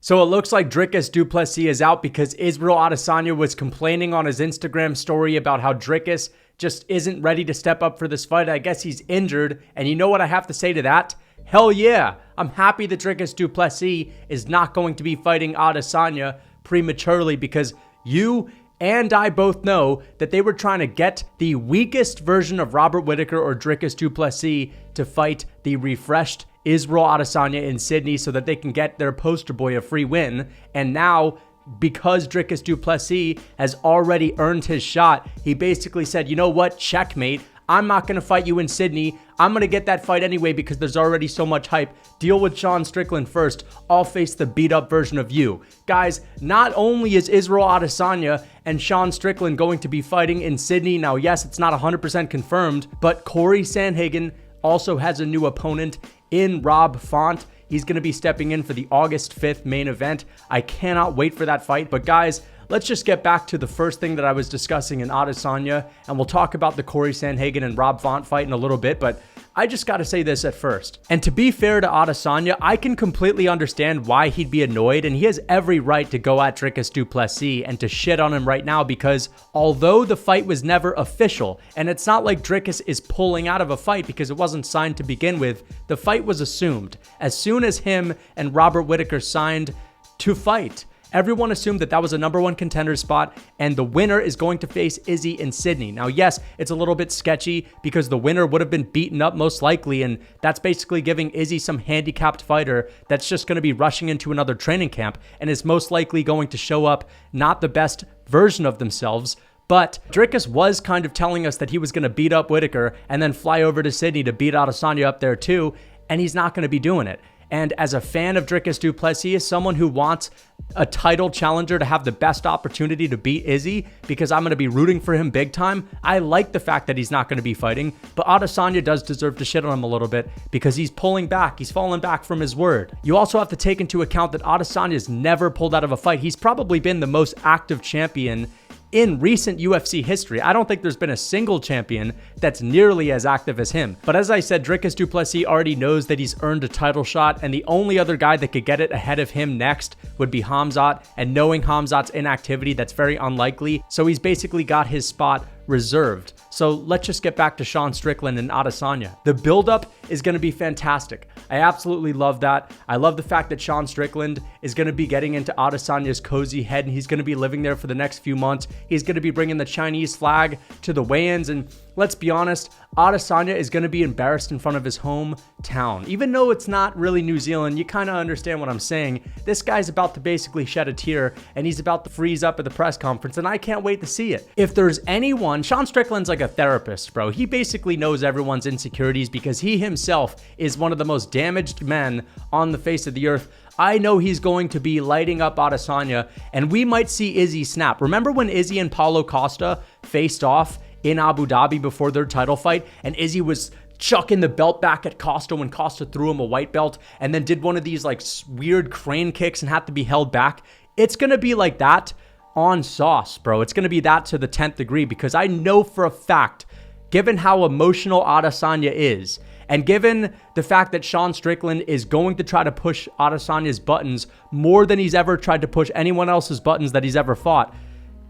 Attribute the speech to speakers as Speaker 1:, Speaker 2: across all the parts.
Speaker 1: So it looks like Dricus Du Plessis is out because Israel Adesanya was complaining on his Instagram story about how Dricus just isn't ready to step up for this fight. I guess he's injured. And you know what I have to say to that? Hell yeah. I'm happy that Dricus Du Plessis is not going to be fighting Adesanya prematurely, because you and I both know that they were trying to get the weakest version of Robert Whittaker or Dricus Du Plessis to fight the refreshed Israel Adesanya in Sydney so that they can get their poster boy a free win. And now, because Dricus Du Plessis has already earned his shot, he basically said, you know what, checkmate. I'm not going to fight you in Sydney. I'm going to get that fight anyway because there's already so much hype. Deal with Sean Strickland first. I'll face the beat up version of you. Guys, not only is Israel Adesanya and Sean Strickland going to be fighting in Sydney, now yes, it's not 100% confirmed, but Cory Sandhagen also has a new opponent in Rob Font. He's going to be stepping in for the August 5th main event. I cannot wait for that fight. But guys, let's just get back to the first thing that I was discussing in Adesanya, and we'll talk about the Cory Sandhagen and Rob Font fight in a little bit, but I just got to say this at first. And to be fair to Adesanya, I can completely understand why he'd be annoyed, and he has every right to go at Dricus Du Plessis and to shit on him right now, because although the fight was never official, and it's not like Dricus is pulling out of a fight because it wasn't signed to begin with, the fight was assumed. As soon as him and Robert Whittaker signed to fight, everyone assumed that that was a #1 contender spot, and the winner is going to face Izzy in Sydney. Now, yes, it's a little bit sketchy because the winner would have been beaten up most likely, and that's basically giving Izzy some handicapped fighter that's just going to be rushing into another training camp and is most likely going to show up not the best version of themselves. But Dricus was kind of telling us that he was going to beat up Whittaker and then fly over to Sydney to beat Adesanya up there too, and he's not going to be doing it. And as a fan of Dricus Du Plessis, as someone who wants a title challenger to have the best opportunity to beat Izzy, because I'm going to be rooting for him big time, I like the fact that he's not going to be fighting. But Adesanya does deserve to shit on him a little bit because he's pulling back. He's fallen back from his word. You also have to take into account that Adesanya's never pulled out of a fight. He's probably been the most active champion in recent UFC history. I don't think there's been a single champion that's nearly as active as him. But as I said, Dricus Du Plessis already knows that he's earned a title shot, and the only other guy that could get it ahead of him next would be Khamzat, and knowing Khamzat's inactivity, that's very unlikely. So he's basically got his spot reserved. So let's just get back to Sean Strickland and Adesanya. The buildup is going to be fantastic. I absolutely love that. I love the fact that Sean Strickland is going to be getting into Adesanya's cozy head, and he's going to be living there for the next few months. He's going to be bringing the Chinese flag to the weigh-ins, and let's be honest, Adesanya is going to be embarrassed in front of his hometown. Even though it's not really New Zealand, you kind of understand what I'm saying. This guy's about to basically shed a tear, and he's about to freeze up at the press conference, and I can't wait to see it. If there's anyone, Sean Strickland's like a therapist, bro. He basically knows everyone's insecurities because he himself is one of the most damaged men on the face of the earth. I know he's going to be lighting up Adesanya, and we might see Izzy snap. Remember when Izzy and Paulo Costa faced off in Abu Dhabi before their title fight, and Izzy was chucking the belt back at Costa when Costa threw him a white belt, and then did one of these like weird crane kicks and had to be held back? It's going to be like that on sauce, bro. It's going to be that to the 10th degree, because I know for a fact, given how emotional Adesanya is, and given the fact that Sean Strickland is going to try to push Adesanya's buttons more than he's ever tried to push anyone else's buttons that he's ever fought,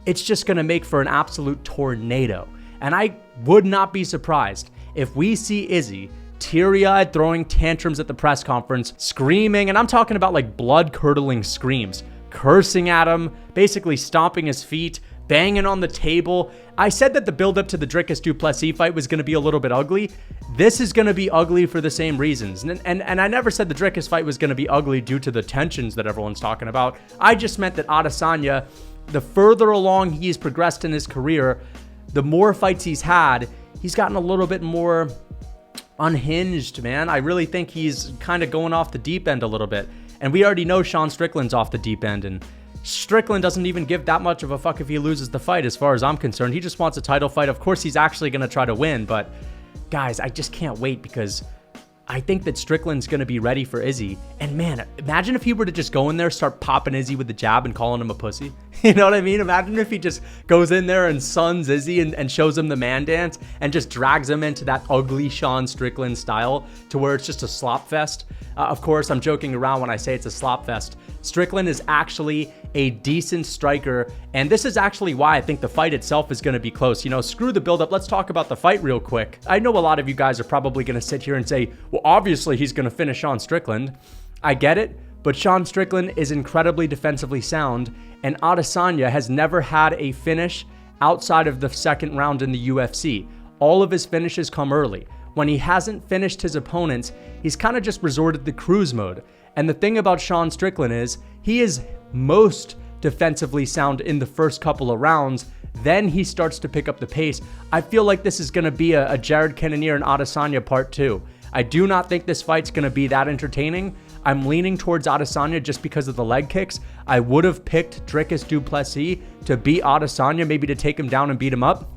Speaker 1: it's just going to make for an absolute tornado. And I would not be surprised if we see Izzy teary-eyed throwing tantrums at the press conference, screaming, and I'm talking about like blood-curdling screams, cursing at him, basically stomping his feet, banging on the table. I said that the build-up to the Dricus Du Plessis fight was going to be a little bit ugly. This is going to be ugly for the same reasons. And I never said the Dricus fight was going to be ugly due to the tensions that everyone's talking about. I just meant that Adesanya, the further along he's progressed in his career, the more fights he's had, he's gotten a little bit more unhinged, man. I really think he's kind of going off the deep end a little bit. And we already know Sean Strickland's off the deep end, and Strickland doesn't even give that much of a fuck if he loses the fight, as far as I'm concerned. He just wants a title fight. Of course, he's actually going to try to win, but guys, I just can't wait, because I think that Strickland's going to be ready for Izzy. And man, imagine if he were to just go in there, start popping Izzy with the jab and calling him a pussy. You know what I mean? Imagine if he just goes in there and suns Izzy and shows him the man dance and just drags him into that ugly Sean Strickland style to where it's just a slop fest. Of course, I'm joking around when I say it's a slop fest. Strickland is actually a decent striker, and this is actually why I think the fight itself is going to be close. You know, screw the build-up. Let's talk about the fight real quick. I know a lot of you guys are probably going to sit here and say, well, obviously he's going to finish Sean Strickland. I get it, but Sean Strickland is incredibly defensively sound, and Adesanya has never had a finish outside of the second round in the UFC. All of his finishes come early. When he hasn't finished his opponents, he's kind of just resorted to cruise mode. And the thing about Sean Strickland is he is most defensively sound in the first couple of rounds. Then he starts to pick up the pace. I feel like this is going to be a Jared Cannonier and Adesanya part 2. I do not think this fight's going to be that entertaining. I'm leaning towards Adesanya just because of the leg kicks. I would have picked Dricus Du Plessis to beat Adesanya, maybe to take him down and beat him up.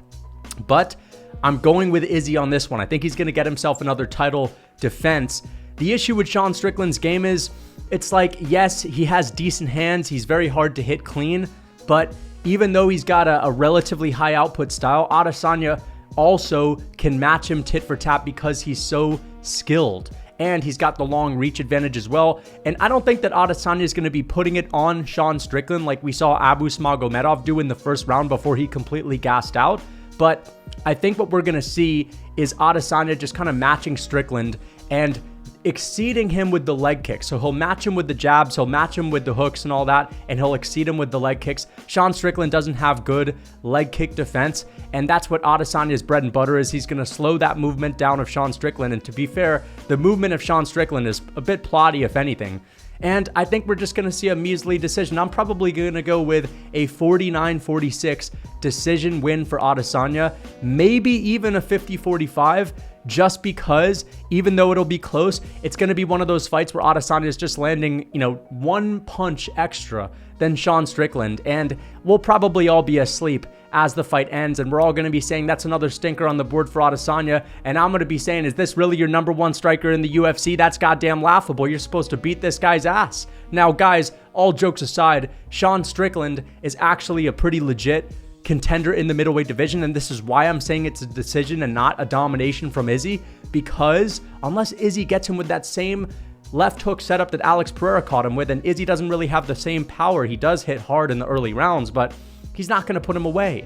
Speaker 1: But I'm going with Izzy on this one. I think he's going to get himself another title defense. The issue with Sean Strickland's game is, it's like, yes, he has decent hands. He's very hard to hit clean. But even though he's got a relatively high output style, Adesanya also can match him tit for tat because he's so skilled. And he's got the long reach advantage as well. And I don't think that Adesanya is going to be putting it on Sean Strickland like we saw Abu Smagomedov do in the first round before he completely gassed out. But I think what we're going to see is Adesanya just kind of matching Strickland and exceeding him with the leg kicks. So he'll match him with the jabs, he'll match him with the hooks and all that, and he'll exceed him with the leg kicks. Sean Strickland doesn't have good leg kick defense, and that's what Adesanya's bread and butter is. He's going to slow that movement down of Sean Strickland, and to be fair, the movement of Sean Strickland is a bit plotty, if anything. And I think we're just going to see a measly decision. I'm probably going to go with a 49-46 decision win for Adesanya, maybe even a 50-45, just because even though it'll be close, it's going to be one of those fights where Adesanya is just landing, one punch extra than Sean Strickland, and we'll probably all be asleep as the fight ends, and we're all going to be saying that's another stinker on the board for Adesanya, and I'm going to be saying, is this really your number one striker in the UFC? That's goddamn laughable. You're supposed to beat this guy's ass. Now, guys, all jokes aside, Sean Strickland is actually a pretty legit contender in the middleweight division, and this is why I'm saying it's a decision and not a domination from Izzy, because unless Izzy gets him with that same left hook setup that Alex Pereira caught him with, and Izzy doesn't really have the same power. He does hit hard in the early rounds, but he's not going to put him away.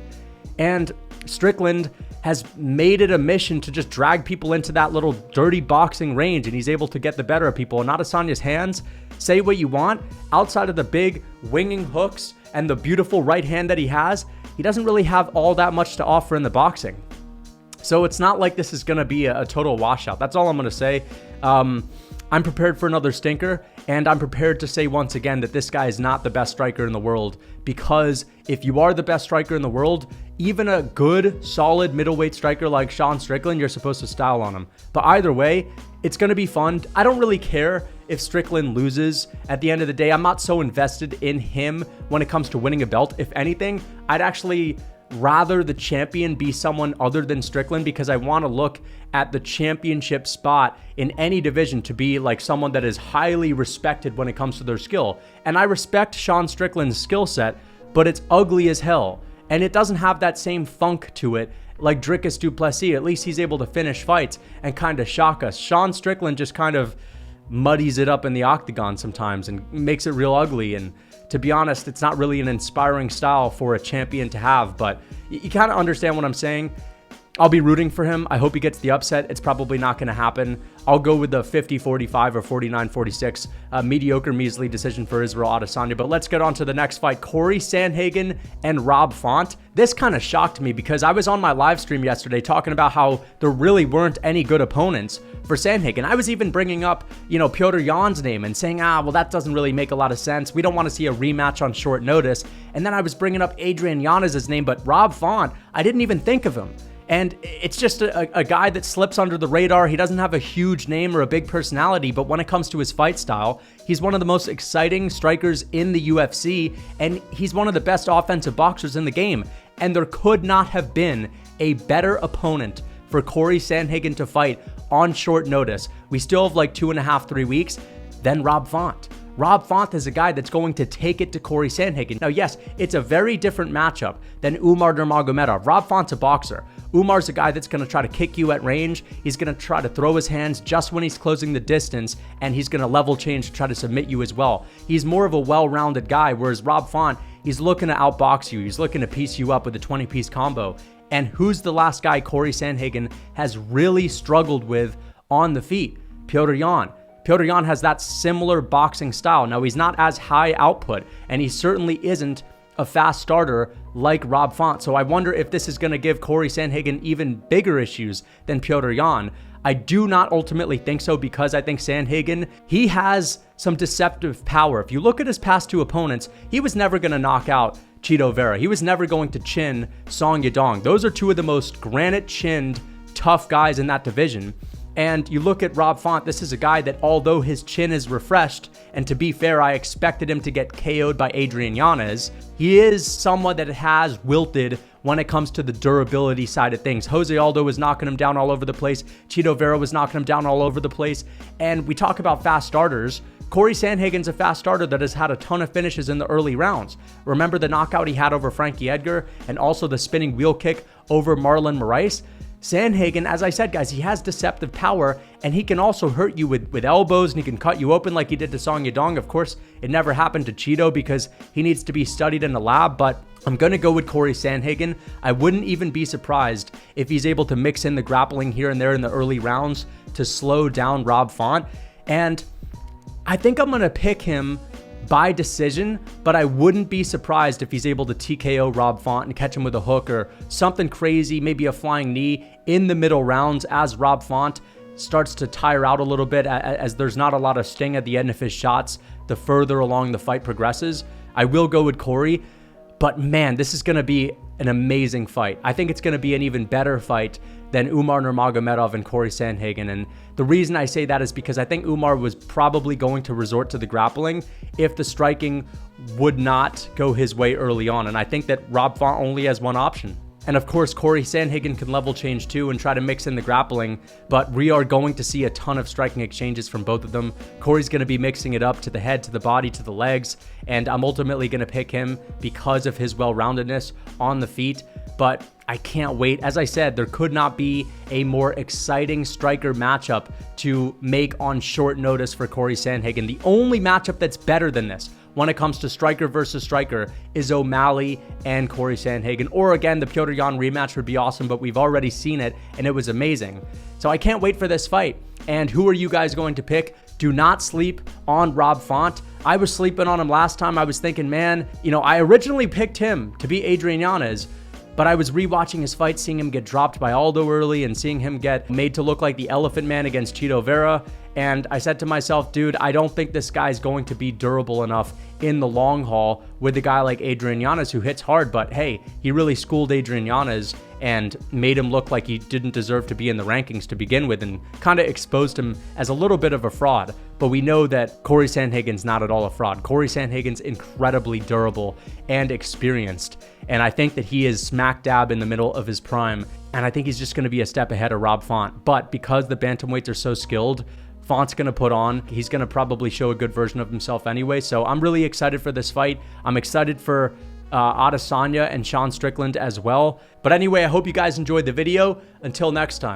Speaker 1: And Strickland has made it a mission to just drag people into that little dirty boxing range, and he's able to get the better of people. And Adesanya's hands, say what you want, outside of the big winging hooks and the beautiful right hand that he has, he doesn't really have all that much to offer in the boxing. So it's not like this is going to be a total washout. That's all I'm going to say. I'm prepared for another stinker, and I'm prepared to say once again that this guy is not the best striker in the world, because if you are the best striker in the world, even a good, solid middleweight striker like Sean Strickland, you're supposed to style on him. But either way, it's going to be fun. I don't really care if Strickland loses. At the end of the day, I'm not so invested in him when it comes to winning a belt. If anything, I'd actually rather the champion be someone other than Strickland, because I want to look at the championship spot in any division to be like someone that is highly respected when it comes to their skill. And I respect Sean Strickland's skill set, but it's ugly as hell. And it doesn't have that same funk to it like Dricus Du Plessis. At least he's able to finish fights and kind of shock us. Sean Strickland just kind of muddies it up in the octagon sometimes and makes it real ugly. And to be honest, it's not really an inspiring style for a champion to have, but you kind of understand what I'm saying. I'll be rooting for him. I hope he gets the upset. It's probably not going to happen. I'll go with the 50-45 or 49-46 mediocre measly decision for Israel Adesanya. But let's get on to the next fight. Cory Sandhagen and Rob Font. This kind of shocked me because I was on my live stream yesterday talking about how there really weren't any good opponents for Sandhagen. I was even bringing up, Petr Yan's name and saying, well, that doesn't really make a lot of sense. We don't want to see a rematch on short notice. And then I was bringing up Adrian Yanez's name, but Rob Font, I didn't even think of him. And it's just a guy that slips under the radar. He doesn't have a huge name or a big personality, but when it comes to his fight style, he's one of the most exciting strikers in the UFC, and he's one of the best offensive boxers in the game. And there could not have been a better opponent for Cory Sandhagen to fight on short notice. We still have like 2.5, 3 weeks, than Rob Font. Rob Font is a guy that's going to take it to Cory Sandhagen. Now, yes, it's a very different matchup than Umar Nurmagomedov. Rob Font's a boxer. Umar's a guy that's going to try to kick you at range. He's going to try to throw his hands just when he's closing the distance, and he's going to level change to try to submit you as well. He's more of a well-rounded guy, whereas Rob Font, he's looking to outbox you. He's looking to piece you up with a 20-piece combo. And who's the last guy Cory Sandhagen has really struggled with on the feet? Petr Yan. Petr Yan has that similar boxing style. Now, he's not as high output, and he certainly isn't a fast starter like Rob Font. So I wonder if this is going to give Cory Sandhagen even bigger issues than Petr Yan. I do not ultimately think so, because I think Sandhagen, he has some deceptive power. If you look at his past two opponents, he was never going to knock out Chito Vera. He was never going to chin Song Yadong. Those are two of the most granite-chinned, tough guys in that division. And you look at Rob Font, this is a guy that, although his chin is refreshed, and to be fair, I expected him to get KO'd by Adrian Yanez, he is someone that has wilted when it comes to the durability side of things. Jose Aldo was knocking him down all over the place. Chito Vera was knocking him down all over the place. And we talk about fast starters. Cory Sandhagen's a fast starter that has had a ton of finishes in the early rounds. Remember the knockout he had over Frankie Edgar, and also the spinning wheel kick over Marlon Moraes? Sandhagen, as I said, guys, he has deceptive power, and he can also hurt you with elbows, and he can cut you open like he did to Song Yadong. Of course, it never happened to Chito because he needs to be studied in the lab, but I'm going to go with Cory Sandhagen. I wouldn't even be surprised if he's able to mix in the grappling here and there in the early rounds to slow down Rob Font. And I think I'm going to pick him by decision, but I wouldn't be surprised if he's able to TKO Rob Font and catch him with a hook or something crazy, maybe a flying knee in the middle rounds as Rob Font starts to tire out a little bit, as there's not a lot of sting at the end of his shots the further along the fight progresses. I will go with Cory, but man, this is going to be an amazing fight. I think it's going to be an even better fight than Umar Nurmagomedov and Cory Sandhagen. And the reason I say that is because I think Umar was probably going to resort to the grappling if the striking would not go his way early on. And I think that Rob Font only has one option. And of course, Cory Sandhagen can level change too and try to mix in the grappling, but we are going to see a ton of striking exchanges from both of them. Cory's going to be mixing it up to the head, to the body, to the legs, and I'm ultimately going to pick him because of his well-roundedness on the feet. But I can't wait. As I said, there could not be a more exciting striker matchup to make on short notice for Cory Sandhagen. The only matchup that's better than this when it comes to striker versus striker is O'Malley and Cory Sandhagen. Or again, the Petr Yan rematch would be awesome, but we've already seen it and it was amazing. So I can't wait for this fight. And who are you guys going to pick? Do not sleep on Rob Font. I was sleeping on him last time. I was thinking, man, I originally picked him to beat Adrian Yanez, but I was rewatching his fight, seeing him get dropped by Aldo early and seeing him get made to look like the Elephant Man against Chito Vera. And I said to myself, dude, I don't think this guy's going to be durable enough in the long haul with a guy like Adrian Yanez who hits hard. But hey, he really schooled Adrian Yanez and made him look like he didn't deserve to be in the rankings to begin with, and kind of exposed him as a little bit of a fraud. But we know that Cory Sandhagen's not at all a fraud. Cory Sandhagen's incredibly durable and experienced, and I think that he is smack dab in the middle of his prime, and I think he's just going to be a step ahead of Rob Font. But because the bantamweights are so skilled, Font's going to put on. He's going to probably show a good version of himself anyway, so I'm really excited for this fight. I'm excited for Adesanya and Sean Strickland as well. But anyway, I hope you guys enjoyed the video. Until next time.